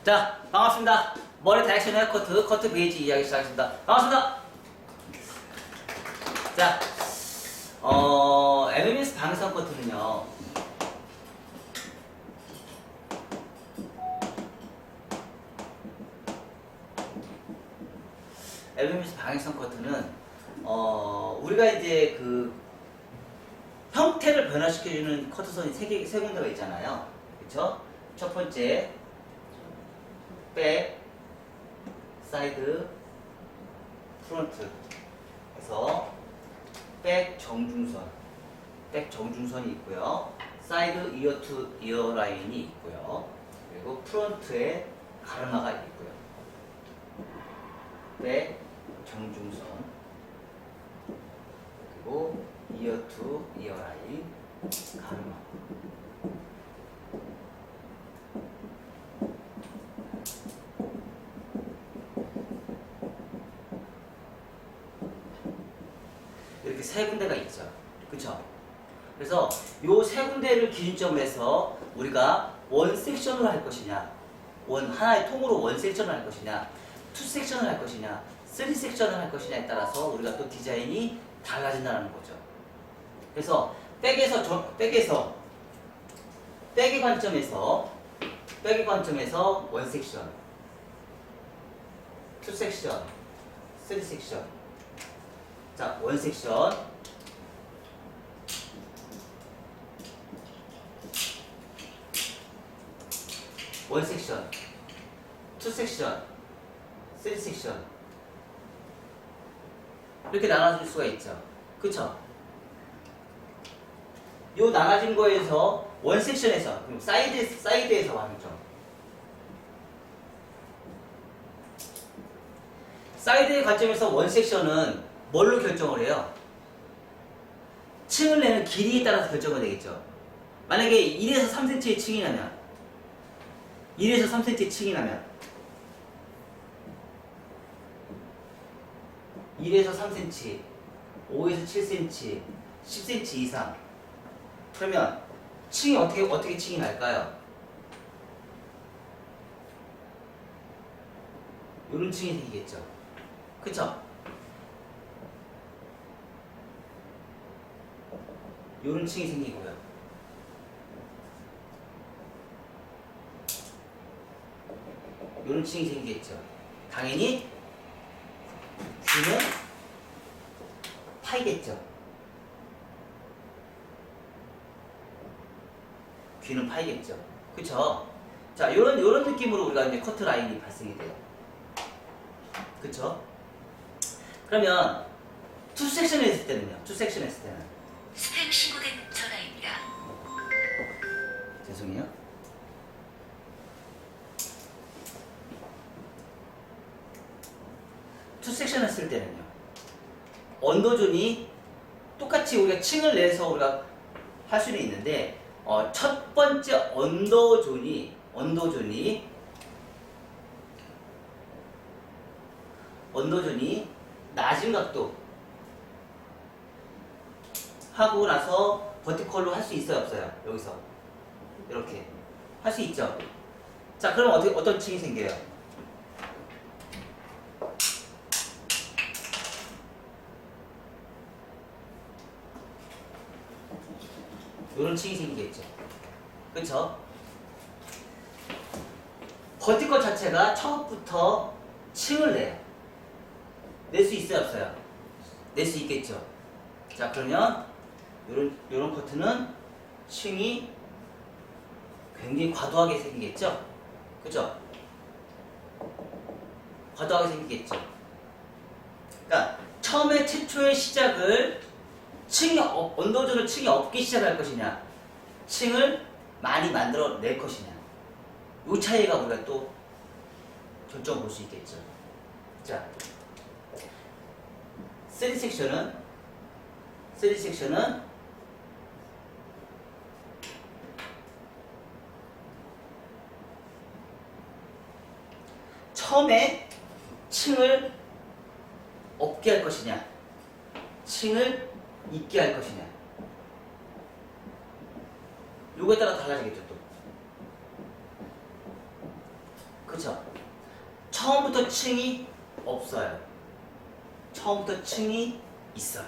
자, 반갑습니다. 머리 다이렉션 헤어커트, 커트 베이지 이야기 시작하겠습니다. 반갑습니다. 자, MMS 방해선 커트는요, MMS 방해선 커트는, 우리가 이제 그, 형태를 변화시켜주는 커트선이 세 군데가 있잖아요. 그쵸? 첫 번째, 백, 사이드, 프론트 해서 백 정중선이 있고요. 사이드 이어 투 이어 라인이 있고요. 그리고 프론트에 가르마가 있고요. 백 정중선 그리고 이어 투 이어 라인 가르마. 이렇게 세 군데가 있죠. 그쵸? 그래서 요 세 군데를 기준점으로 해서 우리가 원 섹션을 할 것이냐, 하나의 통으로 원 섹션을 할 것이냐, 투 섹션을 할 것이냐, 쓰리 섹션을 할 것이냐에 따라서 우리가 또 디자인이 달라진다는 거죠. 그래서 백의 관점에서 원 섹션, 투 섹션, 쓰리 sek션. 자, 원 섹션, 원 섹션, 투 섹션, 쓰리 섹션 이렇게 나눠질 수가 있죠. 그쵸? 요 나눠진 거에서 원 섹션에서 그리고 사이드에서 말이죠. 사이드의 관점에서 원 섹션은 뭘로 결정을 해요? 층을 내는 길이에 따라서 결정이 되겠죠. 만약에 1에서 3cm의 층이 나면 1에서 3cm의 층이 나면 1에서 3cm, 5에서 7cm, 10cm 이상 그러면 층이 어떻게 층이 날까요? 요런 층이 생기겠죠. 그쵸? 요런 층이 생기고요. 요런 층이 생기겠죠. 당연히 귀는 파이겠죠. 귀는 파이겠죠. 그쵸? 자, 요런 느낌으로 우리가 이제 커트 라인이 발생이 돼요. 그쵸? 그러면 투 섹션에 했을 때는요? 스팸 신고된 전화입니다. 죄송해요. 투 섹션 했을 때는요. 언더존이 똑같이 우리가 층을 내서 우리가 할 수는 있는데 첫 번째 언더존이 낮은 각도 하고 나서 버티컬로 할 수 있어요, 없어요? 여기서 이렇게 할 수 있죠. 자, 그럼 어떤 층이 생겨요? 이런 층이 생기겠죠. 그쵸? 버티컬 자체가 처음부터 층을 내요. 낼 수 있어요, 없어요? 낼 수 있겠죠. 자, 그러면 요런 커트는 층이 굉장히 과도하게 생기겠죠? 그죠? 과도하게 생기겠죠. 그러니까 처음에 최초의 시작을 언더존을 층이 없게 시작할 것이냐, 층을 많이 만들어 낼 것이냐, 요 차이가 우리가 또 결정 볼 수 있겠죠. 자, 3 섹션은 처음에 층을 없게 할 것이냐, 층을 있게 할 것이냐, 요거에 따라 달라지겠죠. 또 그쵸? 처음부터 층이 없어요. 처음부터 층이 있어요.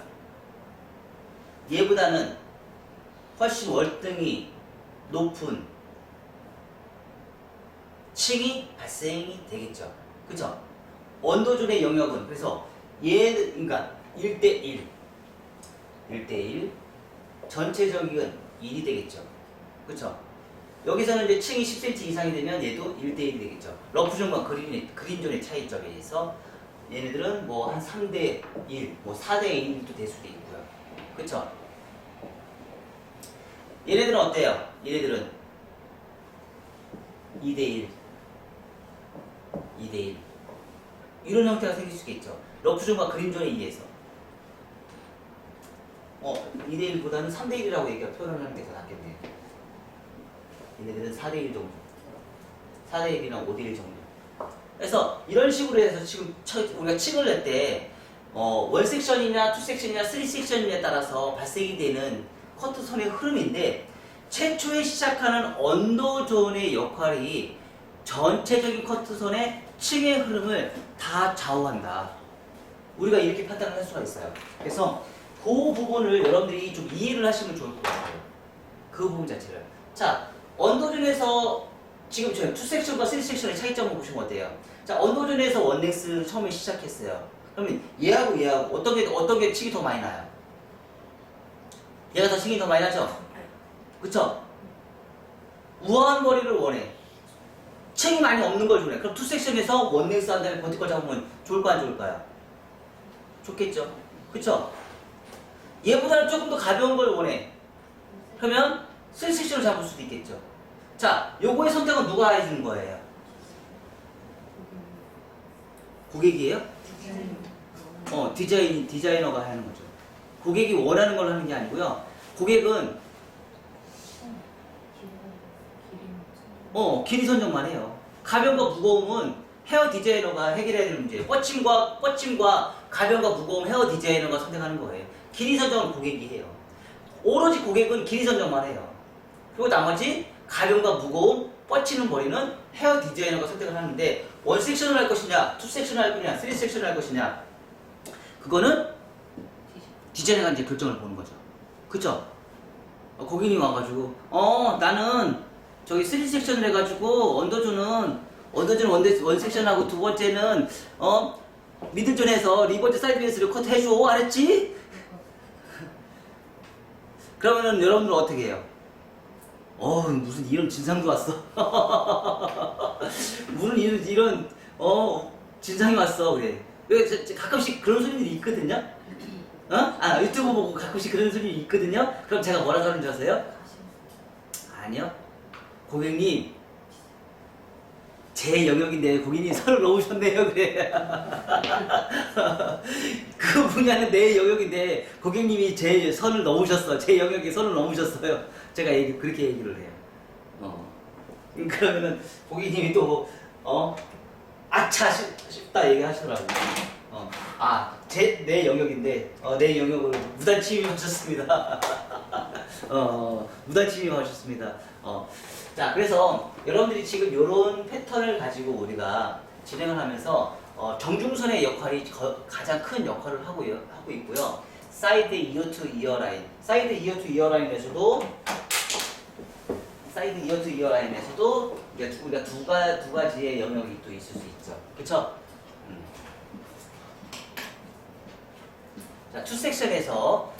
얘보다는 훨씬 월등히 높은 층이 발생이 되겠죠. 그쵸? 원도존의 영역은 그래서 그러니까 1대1 전체적인 1이 되겠죠. 그쵸? 여기서는 이제 층이 10cm 이상이 되면 얘도 1대1이 되겠죠. 러프존과 그린존의 차이점에 의해서 얘네들은 뭐 한 3대1, 뭐 4대1도 될 수도 있고요. 그쵸? 얘네들은 어때요? 얘네들은 2대1 이런 형태가 생길 수 있겠죠. 러프존과 그린존에 의해서 2대1보다는 3대1이라고 표현을 하는 게 더 낫겠네요. 얘네들은 4대1 정도 4대1이나 5대1 정도. 그래서 이런 식으로 해서 지금 우리가 층을 낼 때 원섹션이냐 투섹션이냐 쓰리섹션이냐에 따라서 발생이 되는 커트선의 흐름인데 최초에 시작하는 언더존의 역할이 전체적인 커트선의 층의 흐름을 다 좌우한다. 우리가 이렇게 판단을 할 수가 있어요. 그래서 그 부분을 여러분들이 좀 이해를 하시면 좋을 것 같아요. 그 부분 자체를. 자, 언더존에서 지금 저희 투섹션과 쓰리섹션의 차이점을 보시면 어때요? 자, 언더존에서 원넥스 처음에 시작했어요. 그러면 얘하고 어떤 게 층이 더 많이 나요? 얘가 더 층이 더 많이 나죠? 그쵸? 우아한 거리를 원해. 층이 많이 없는 걸 원해. 그럼 투섹션에서 원넥스 한 다음에 버티컬 잡으면 좋을까 안 좋을까요? 좋겠죠? 그쵸? 얘보다는 조금 더 가벼운 걸 원해. 그러면 쓰리섹션을 잡을 수도 있겠죠. 자, 요거의 선택은 누가 해주는 거예요? 고객이에요? 디자이너가 하는 거죠. 고객이 원하는 걸 하는 게 아니고요. 고객은 길이 선정만 해요. 가벼움과 무거움은 헤어 디자이너가 해결해야 되는 문제예요. 뻗침과 가벼움과 무거움 헤어 디자이너가 선택하는 거예요. 길이 선정은 고객이 해요. 오로지 고객은 길이 선정만 해요. 그리고 나머지 가벼움과 무거움, 뻗치는 거리는 헤어 디자이너가 선택을 하는데 원 섹션을 할 것이냐, 투 섹션을 할 것이냐, 쓰리 섹션을 할 것이냐 그거는 디자이너가 이제 결정을 보는 거죠. 그쵸? 고객님이 와가지고 나는 저기 쓰리 섹션을 해가지고 언더존은 원 섹션하고 두 번째는 미들존에서 리버즈 사이드 베이스를 커트 해줘. 알았지? 그러면은 여러분들은 어떻게 해요? 무슨 이런 진상도 왔어. 무슨 이런 진상이 왔어. 그래. 가끔씩 그런 손님들이 있거든요. 유튜브 보고 가끔씩 그런 손님이 있거든요. 그럼 제가 뭐라 그러는 줄 아세요? 아니요. 고객님, 제 영역인데 고객님 선을 넘으셨네요. 그래. 그 분야는 내 영역인데 고객님이 제 선을 넘으셨어. 제 영역에 선을 넘으셨어요. 제가 그렇게 얘기를 해요. 그러면은 고객님이 또 아차 싶다 얘기하시더라고요. 내 영역인데 내 영역을 무단 침입하셨습니다. 무단 침입하셨습니다. 자, 그래서 여러분들이 지금 이런 패턴을 가지고 우리가 진행을 하면서 정중선의 역할이 가장 큰 역할을 하고 있고요. 사이드 이어 투 이어 라인, 사이드 이어 투 이어 라인에서도 우리가 두 가지의 영역이 또 있을 수 있죠. 그쵸? 자, 투섹션에서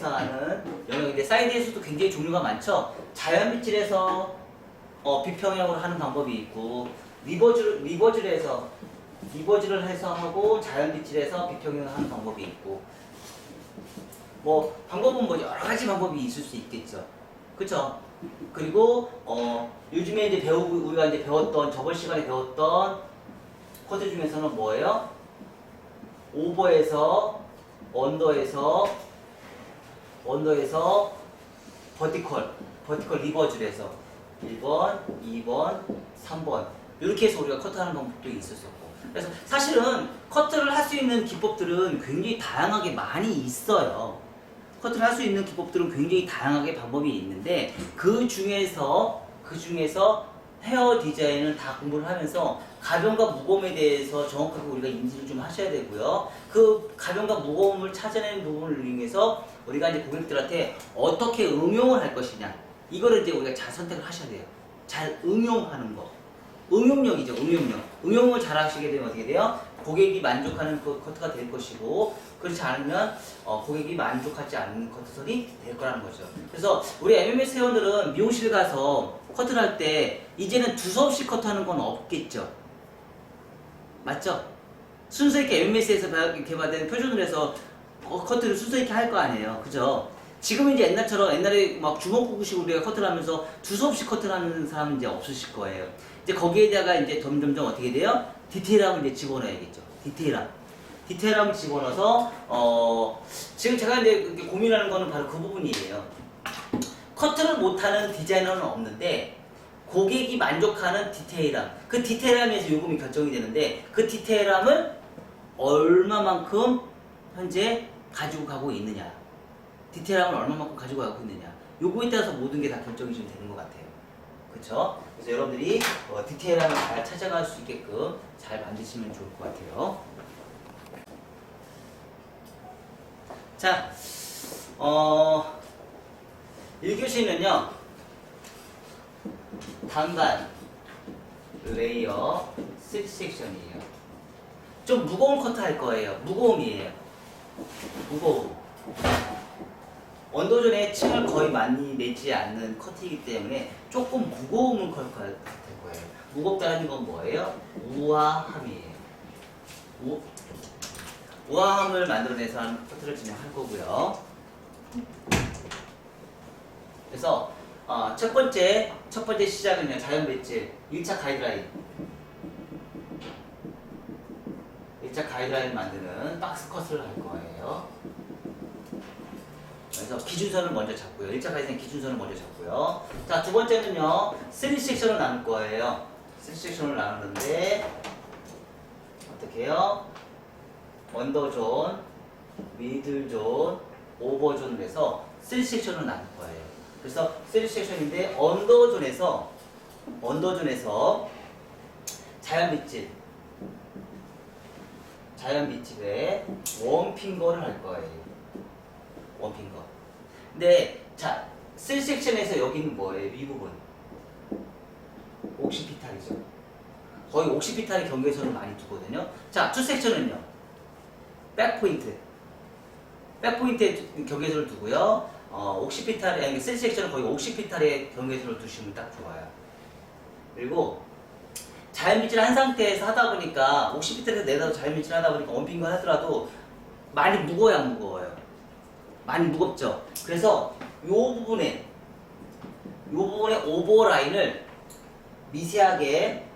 하는 영역인데 사이드에서도 굉장히 종류가 많죠. 자연 빗질에서 비평형으로 하는 방법이 있고 리버즈를 해서 하고 자연 빗질에서 비평형을 하는 방법이 있고 방법은 여러 가지 방법이 있을 수 있겠죠. 그쵸? 그리고 요즘에 우리가 이제 배웠던 저번 시간에 배웠던 코드 중에서는 뭐예요? 오버에서 언더에서 버티컬 리버즈를 해서 1번, 2번, 3번 이렇게 해서 우리가 커트하는 방법도 있었었고 그래서 사실은 커트를 할 수 있는 기법들은 굉장히 다양하게 많이 있어요. 커트를 할 수 있는 기법들은 굉장히 다양하게 방법이 있는데 그 중에서 헤어 디자인은 다 공부를 하면서 가벼움과 무거움에 대해서 정확하게 우리가 인지를 좀 하셔야 되고요. 그 가벼움과 무거움을 찾아내는 부분을 이용해서 우리가 이제 고객들한테 어떻게 응용을 할 것이냐, 이거를 이제 우리가 잘 선택을 하셔야 돼요. 잘 응용하는 거. 응용력이죠, 응용력. 응용을 잘 하시게 되면 어떻게 돼요? 고객이 만족하는 그 커트가 될 것이고, 그렇지 않으면 고객이 만족하지 않는 커트선이 될 거라는 거죠. 그래서 우리 MMS 회원들은 미용실 가서 커트를 할 때 이제는 두서없이 커트하는 건 없겠죠. 맞죠? 순서 있게 MMS에서 개발된 표준으로 해서 커트를 순서 있게 할 거 아니에요. 그죠? 지금은 이제 옛날에 막 주먹구구식으로 우리가 커트를 하면서 두서없이 커트를 하는 사람은 이제 없으실 거예요. 이제 거기에다가 이제 점점점 어떻게 돼요? 디테일함을 이제 집어넣어야겠죠. 디테일함을 집어넣어서 지금 제가 이제 이렇게 고민하는 거는 바로 그 부분이에요. 커트를 못하는 디자이너는 없는데 고객이 만족하는 디테일함, 그 디테일함에서 요금이 결정이 되는데 그 디테일함을 얼마만큼 현재 가지고 가고 있느냐, 디테일함을 얼마만큼 가지고 가고 있느냐, 요거에 따라서 모든 게 다 결정이 좀 되는 것 같아요. 그쵸? 그래서 여러분들이 디테일함을 잘 찾아갈 수 있게끔 잘 만드시면 좋을 것 같아요. 자, 1교시는요, 단반, 레이어, 3섹션이에요. 좀 무거운 커트 할 거예요. 무거움이에요. 무거움. 언더존에 층을 거의 많이 내지 않는 커트이기 때문에 조금 무거움은 커트가 될 거예요. 무겁다는 건 뭐예요? 우아함이에요. 우아함을 만들어내서 하는 커트를 진행할 거고요. 그래서 첫 번째 시작은요, 자연 배질 1차 가이드라인. 1차 가이드라인 만드는 박스 컷을 할 거예요. 그래서 기준선을 먼저 잡고요. 1차 가이드라인 기준선을 먼저 잡고요. 자, 두 번째는요, 3섹션을 나눌 거예요. 3섹션을 나누는데 어떻게 해요? 언더존, 미들존, 오버존을 해서 3섹션을 나눌 거예요. 그래서 3섹션인데 언더존에서 자연 빗질에 원핑거를 할 거예요. 원핑거. 근데 자, 3섹션에서 여기는 뭐예요? 윗부분 옥시피탈이죠. 거의 옥시피탈의 경계선을 많이 두거든요. 자, 2섹션은요, 백포인트에 경계선을 두고요. 옥시피탈의 3섹션은 거의 옥시피탈의 경계선을 두시면 딱 좋아요. 그리고 자연 빗질 한 상태에서 하다 보니까 옥시피탈에서 내다도 자연 빗질 하다 보니까 원핑거 하더라도 많이 무거워요, 안 무거워요? 많이 무겁죠. 그래서 요 부분에 오버라인을 미세하게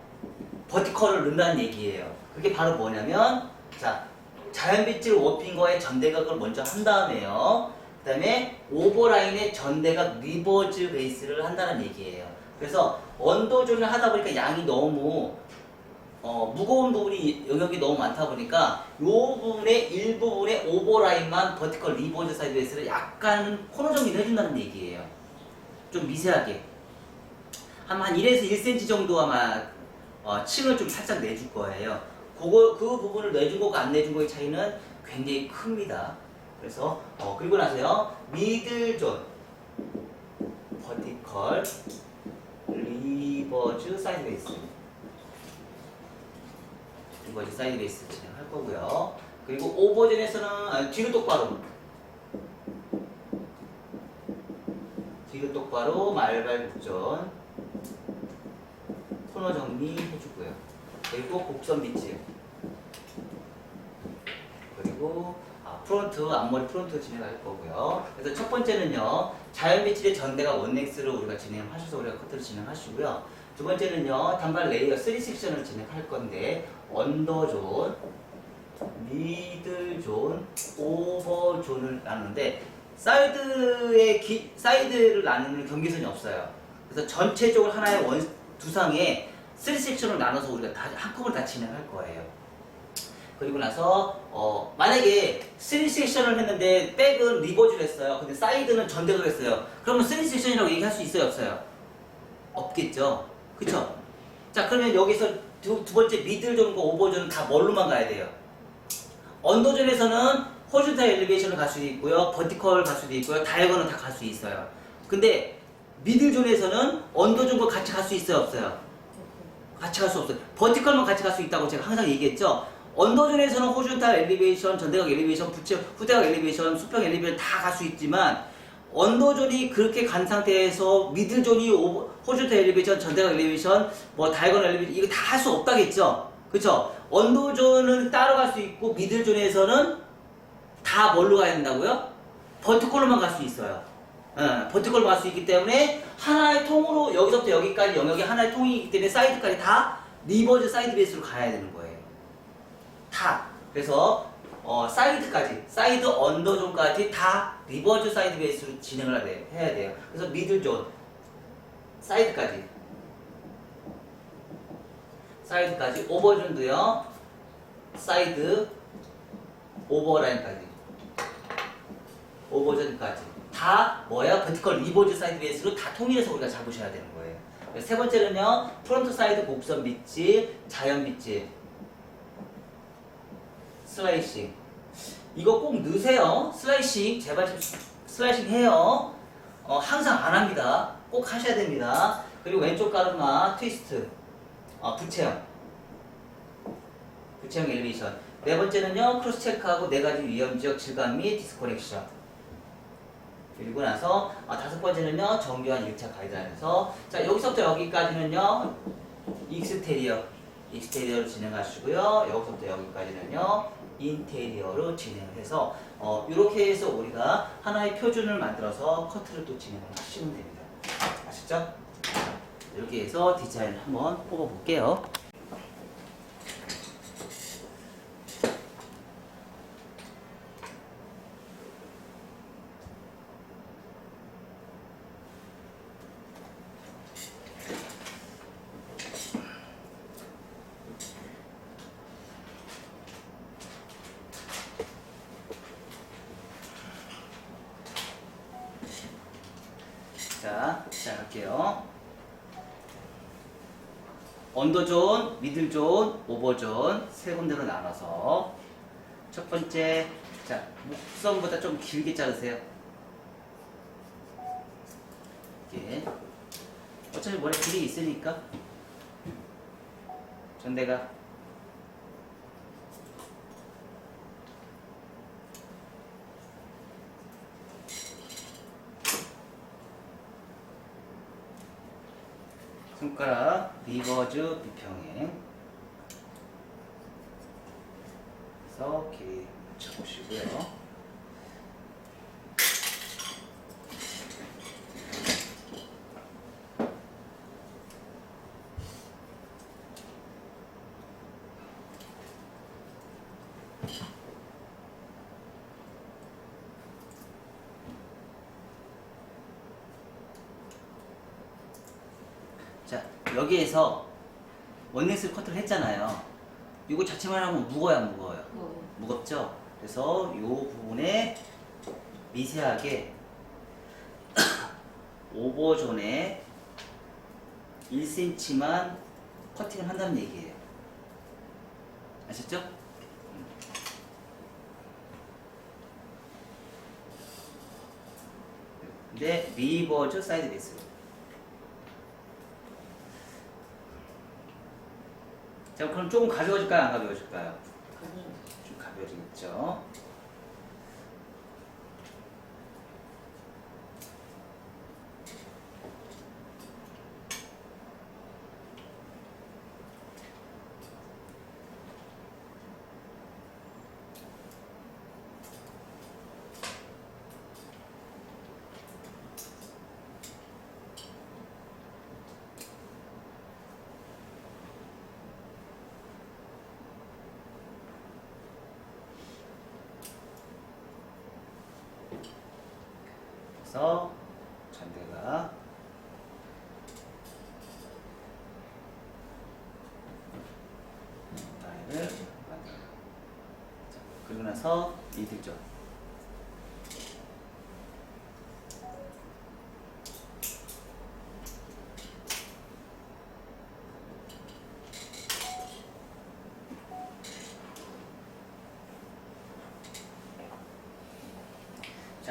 버티컬을 넣는다는 얘기예요. 그게 바로 뭐냐면, 자, 자연 빗질 원핑거의 전대각을 먼저 한 다음에요. 그 다음에 오버라인의 전대각 리버즈 베이스를 한다는 얘기예요. 그래서 언더존을 하다 보니까 양이 너무 무거운 부분이 영역이 너무 많다 보니까 이 부분의 일부분의 오버라인만 버티컬 리버즈 사이드 베이스를 약간 코너 정리를 해준다는 얘기예요. 좀 미세하게 한 1에서 1cm 정도 아마 층을 좀 살짝 내줄 거예요. 그 부분을 내준 거과 안 내준 거의 차이는 굉장히 큽니다. 그래서 그리고 나서요, 미들존, 버티컬, 리버즈 사이드 베이스 진행할 거고요. 그리고 오버존에서는 뒤로 똑바로 말발 곡전 코너 정리 해주고요. 그리고 곡선 빗질, 그리고 앞머리 프론트 진행할 거고요. 그래서 첫 번째는요, 자연 빗질의 전대가 원넥스로 우리가 진행하셔서 우리가 커트를 진행하시고요. 두 번째는요, 단발 레이어 3섹션을 진행할 건데, 언더존, 미들존, 오버존을 나누는데, 사이드를 나누는 경계선이 없어요. 그래서 전체적으로 하나의 두상에 3섹션을 나눠서 우리가 다 한꺼번에 다 진행할 거예요. 그리고 나서 만약에 3섹션을 했는데 백은 리버즈를 했어요. 근데 사이드는 전대를 했어요. 그러면 3섹션이라고 얘기할 수 있어요, 없어요? 없겠죠. 그쵸? 자, 그러면 여기서 두 번째 미들존과 오버존은 다 뭘로만 가야 돼요? 언더존에서는 호리존탈 엘리베이션을 갈 수도 있고요, 버티컬 갈 수도 있고요, 다이아곤을 다 갈 수 있어요. 근데 미들존에서는 언더존과 같이 갈 수 있어요, 없어요? 같이 갈 수 없어요. 버티컬만 같이 갈 수 있다고 제가 항상 얘기했죠. 언더존에서는 호리존탈 엘리베이션, 전대각 엘리베이션, 후대각 엘리베이션, 수평 엘리베이션 다 갈 수 있지만 언더존이 그렇게 간 상태에서 미들존이 호리존탈 엘리베이션, 전대각 엘리베이션, 뭐 다이아곤 엘리베이션 이거 다 할 수 없다겠죠. 그쵸? 언더존은 따로 갈 수 있고 미들존에서는 다 뭘로 가야 된다고요? 버티컬로만 갈 수 있어요. 버티컬로 갈 수 있기 때문에 하나의 통으로 여기서부터 여기까지 영역이 하나의 통이기 때문에 사이드까지 다 리버즈 사이드 베이스로 가야 되는 거예요. 다. 그래서 사이드까지, 사이드 언더존까지 다 리버즈 사이드 베이스로 진행을 해야 돼요. 그래서 미들존, 사이드까지, 오버존도요, 사이드, 오버라인까지, 오버존까지 다 뭐야? 버티컬 리버즈 사이드 베이스로 다 통일해서 우리가 잡으셔야 되는 거예요. 세 번째는요, 프론트 사이드 곡선 밑지, 자연 밑지, 슬라이싱. 이거 꼭 넣으세요. 슬라이싱, 제발 좀 슬라이싱 해요. 항상 안 합니다. 꼭 하셔야 됩니다. 그리고 왼쪽 가르마, 트위스트, 부채형 엘리베이션. 네 번째는요, 크로스 체크하고 네 가지 위험 지역 질감 및 디스커넥션. 그리고 나서 다섯 번째는요, 정교한 1차 가이드라인에서 자, 여기서부터 여기까지는요, 익스테리어로 진행하시고요. 여기서부터 여기까지는요, 인테리어로 진행을 해서 이렇게 해서 우리가 하나의 표준을 만들어서 커트를 또 진행을 하시면 됩니다. 아시죠? 이렇게 해서 디자인을 한번 뽑아 볼게요. 자, 시작할게요. 언더존, 미들존, 오버존 세 군데로 나눠서 첫 번째, 자, 목선보다 좀 길게 자르세요. 이렇게. 어차피 머리 길이 있으니까. 전대가 손가락 리버즈 비평행 그래서 길이 맞춰보시고요. 자, 여기에서 원넥스 커트를 했잖아요. 이거 자체만 하면 무거워요, 안 무거워요? 무겁죠? 그래서 이 부분에 미세하게 오버존에 1cm만 커팅을 한다는 얘기예요. 아셨죠? 근데 리버즈 사이드 베이스. 자, 그럼 조금 가벼워질까요? 안 가벼워질까요? 좀 가벼워지겠죠? 그래서 전대가 라인을 만들어요. 자, 그리고 나서 이들죠.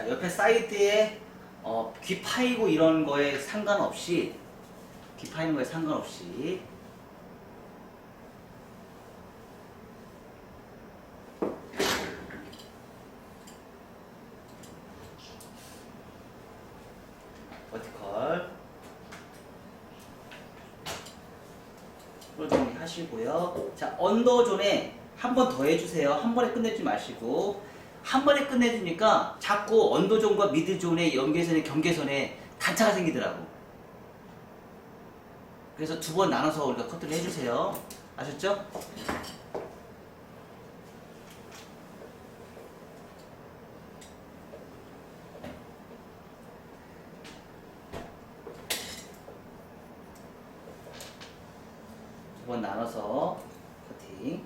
자, 옆에 사이드에 귀 파이고 이런 거에 상관없이 귀 파이는 거에 상관없이 버티컬 정리 하시고요. 자, 언더존에 한 번 더 해주세요. 한 번에 끝내지 마시고 한 번에 끝내주니까 자꾸 언더존과 미드존의 연계선의 경계선에 단차가 생기더라고. 그래서 두 번 나눠서 우리가 커트를 해주세요. 아셨죠? 두 번 나눠서 커팅.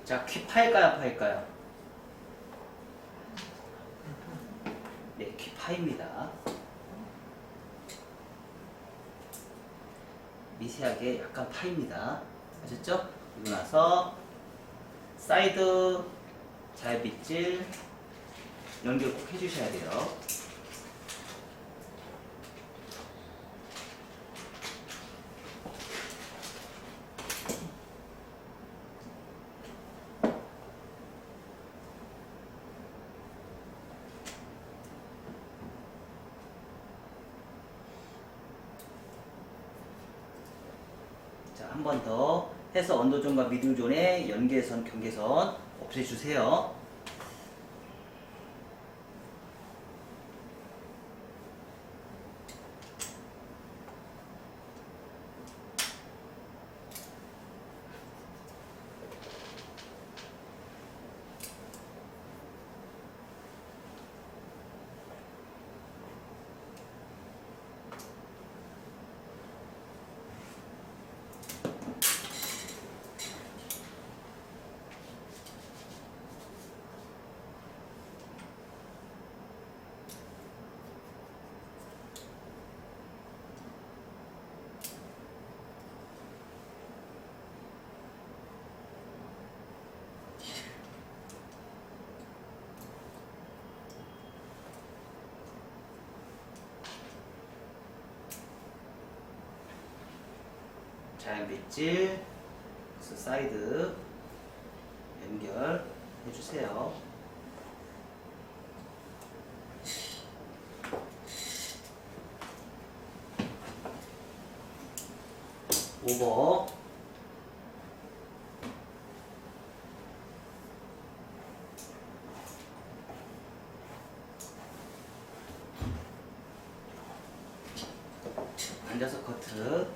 자, 귀 파일까요? 파일까요? 네, 귀 파입니다. 미세하게 약간 파입니다. 아셨죠? 그리고 나서 사이드 잘 빗질 연결 꼭 해주셔야 돼요. 자, 한 번 더 해서 언더존과 미들존의 연계선, 경계선 없애주세요. 잘 빗질, 그래서 사이드 연결 해주세요. 오버. 앉아서 커트.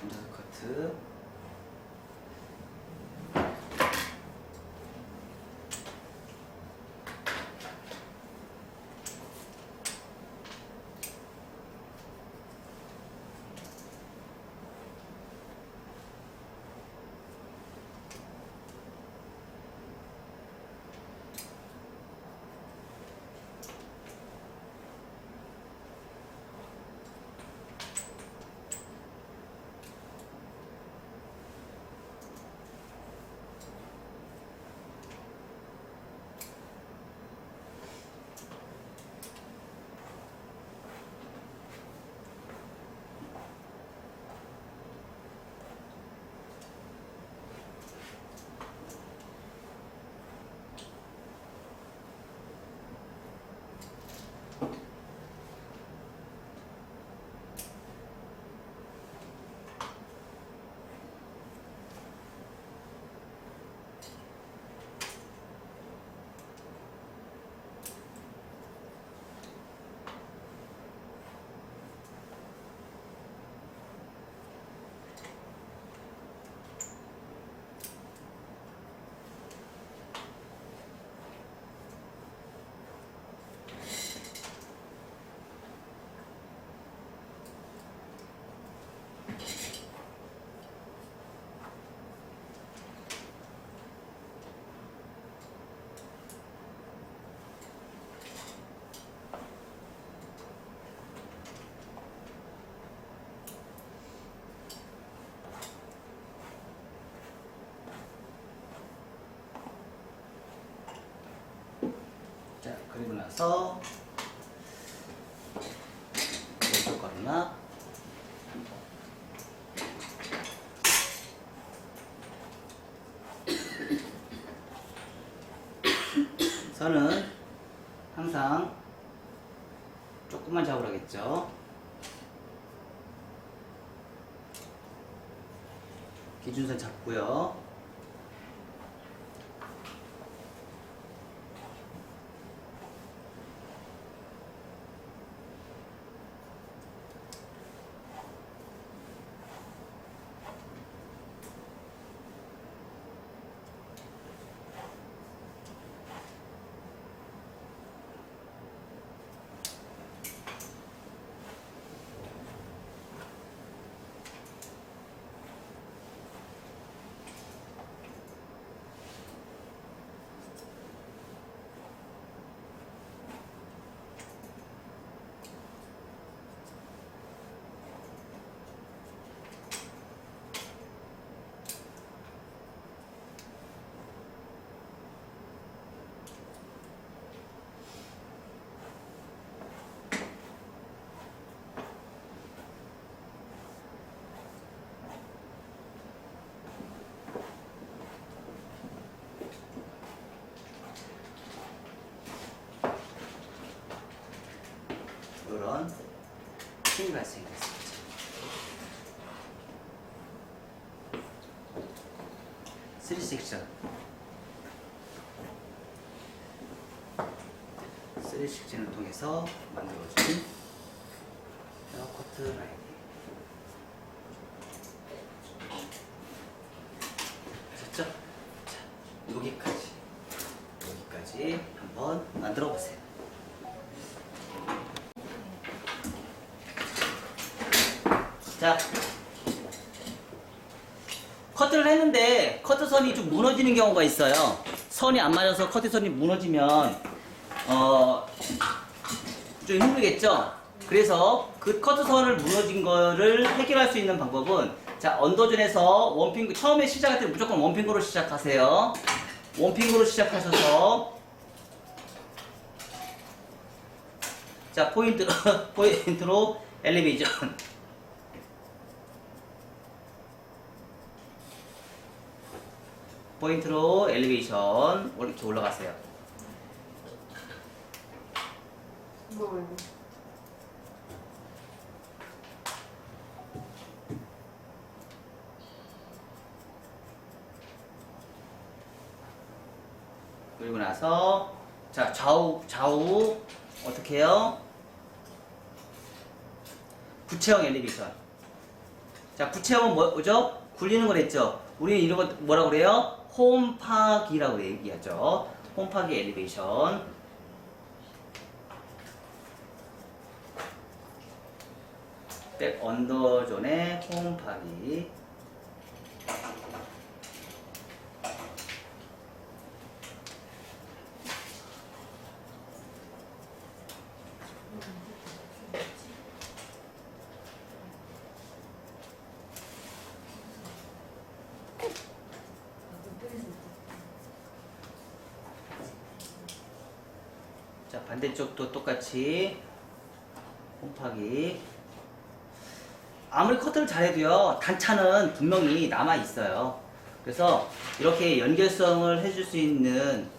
앉아서 커트. 나서 왼쪽 가르마 선은 항상 조금만 잡으라겠죠. 기준선 잡고요. 이런 힘이 발생이 됐습니다. 쓰리 섹션. 쓰리 섹션을 통해서 만들어진 커트 라인. 됐죠? 자, 여기까지 한번 만들어 보세요. 자, 커트를 했는데 커트선이 좀 무너지는 경우가 있어요. 선이 안 맞아서 커트선이 무너지면 좀 힘들겠죠? 그래서 그 커트선을 무너진 거를 해결할 수 있는 방법은, 자, 언더존에서 원핑거, 처음에 시작할 때 무조건 원핑거로 시작하세요. 원핑거로 시작하셔서, 자, 포인트로 엘리베이션. 포인트로 엘리베이션 이렇게 올라가세요. 그리고 나서, 자, 좌우 어떻게 해요? 부채형 엘리베이션. 자, 부채형은 뭐죠? 굴리는 거랬죠? 우리는 이런 거 뭐라고 그래요? 홈파기라고 얘기하죠. 홈파기 엘리베이션. 백 언더존의 홈파기. 자, 반대쪽도 똑같이 홈파기. 아무리 커트를 잘해도요, 단차는 분명히 남아 있어요. 그래서 이렇게 연결성을 해줄 수 있는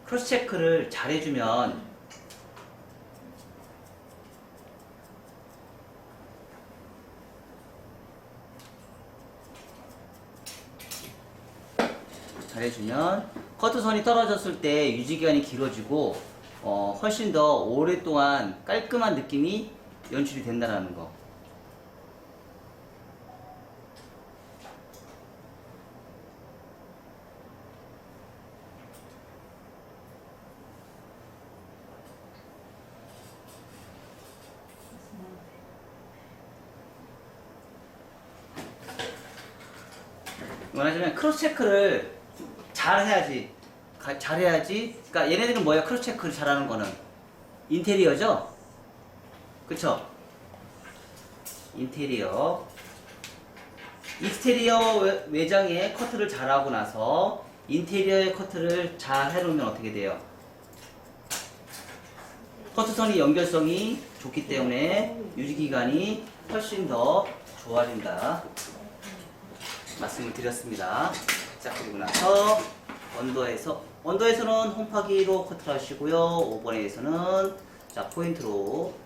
크로스 체크를 잘 해주면 커트선이 떨어졌을 때 유지기간이 길어지고 훨씬 더 오랫동안 깔끔한 느낌이 연출이 된다는 거. 원하시면 크로스 체크를 잘 해야지. 그러니까 얘네들은 뭐야? 크로스 체크를 잘하는 거는 인테리어죠? 그쵸? 인테리어. 익스테리어 외장에 커트를 잘하고 나서 인테리어의 커트를 잘 해놓으면 어떻게 돼요? 커트선이 연결성이 좋기 때문에 유지기간이 훨씬 더 좋아진다 말씀을 드렸습니다. 자, 그리고 나서 언더에서는 홈파기로 커트를 하시고요. 5번에서는 자, 포인트로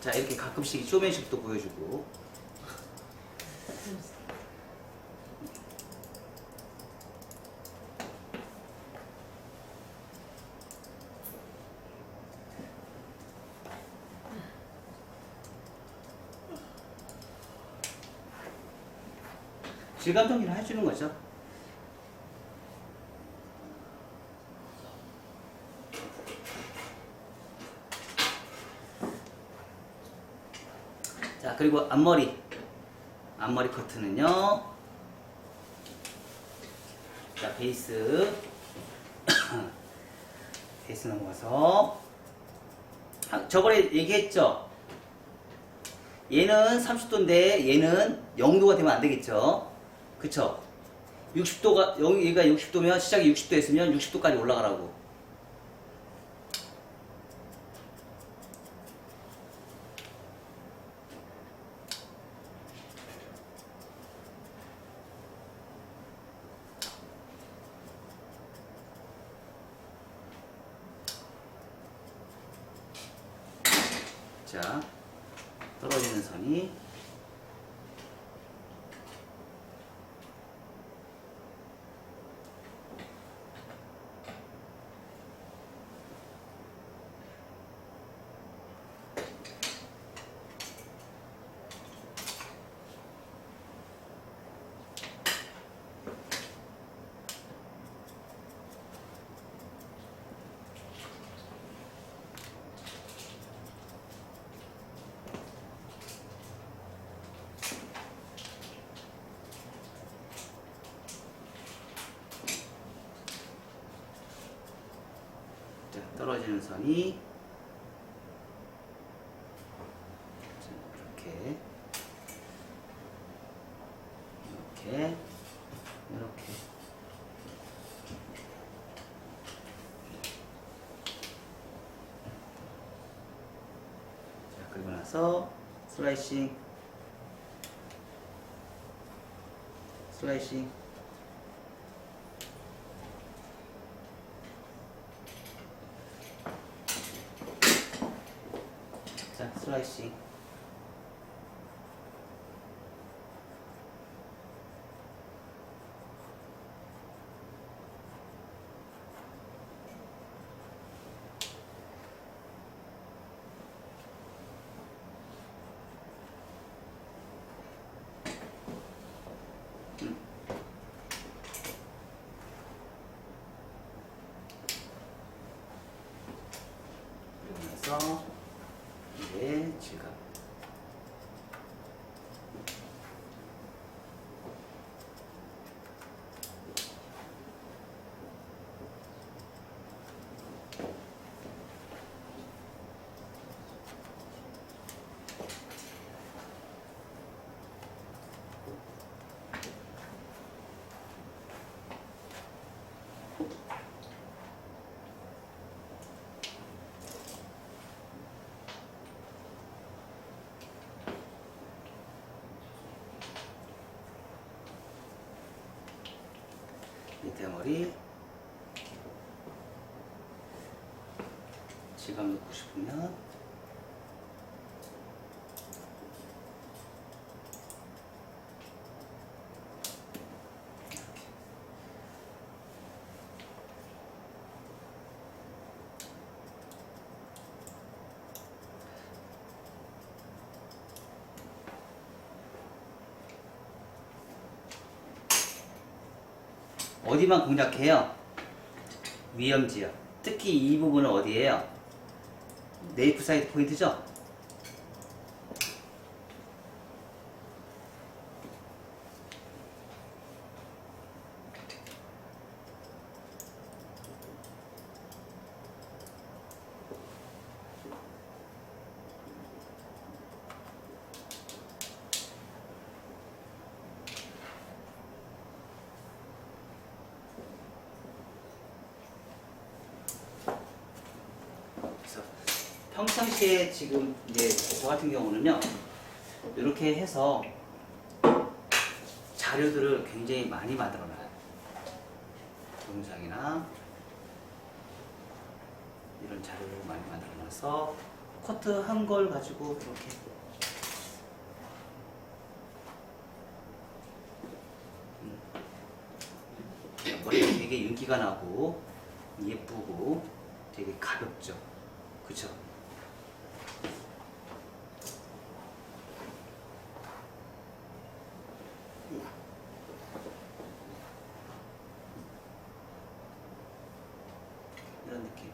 자, 이렇게 가끔씩 쇼맨십도 보여주고 질감 정리를 해주는 거죠. 자, 그리고 앞머리 커트는요. 자, 베이스 넘어가서 저번에 얘기했죠. 얘는 30도인데 얘는 0도가 되면 안 되겠죠. 그쵸? 60도가 얘가 60도면 시작이 60도 했으면 60도까지 올라가라고. 자, 떨어지는 선이 떨어지는 선이 이렇게 자, 그리고 나서 슬라이싱 자, 슬라이싱 그래서 이게 질감 밑에 머리 질감 넣고 싶으면 어디만 공략해요? 위험지역. 특히 이 부분은 어디예요? 네이프 사이드 포인트죠? 평상시에 지금 이제 저 같은 경우는요, 이렇게 해서 자료들을 굉장히 많이 만들어놔요. 동영상이나 이런 자료를 많이 만들어놔서 커트 한 걸 가지고 이렇게 머리가 되게 윤기가 나고 예쁘고 되게 가볍죠. 그쵸? 이런 느낌.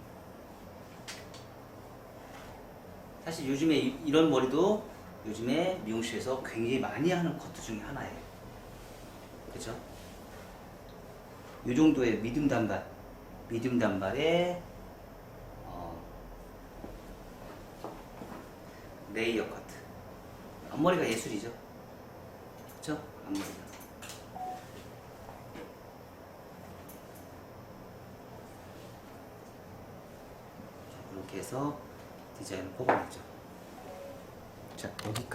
사실 요즘에 이런 머리도 요즘에 미용실에서 굉장히 많이 하는 커트 중에 하나예요. 그죠? 이 정도의 미디움 단발의 레이어 커트. 앞머리가 예술이죠. 그쵸? 앞머리가. 이렇게 해서 디자인을 뽑아냈죠. 자, 여기까지.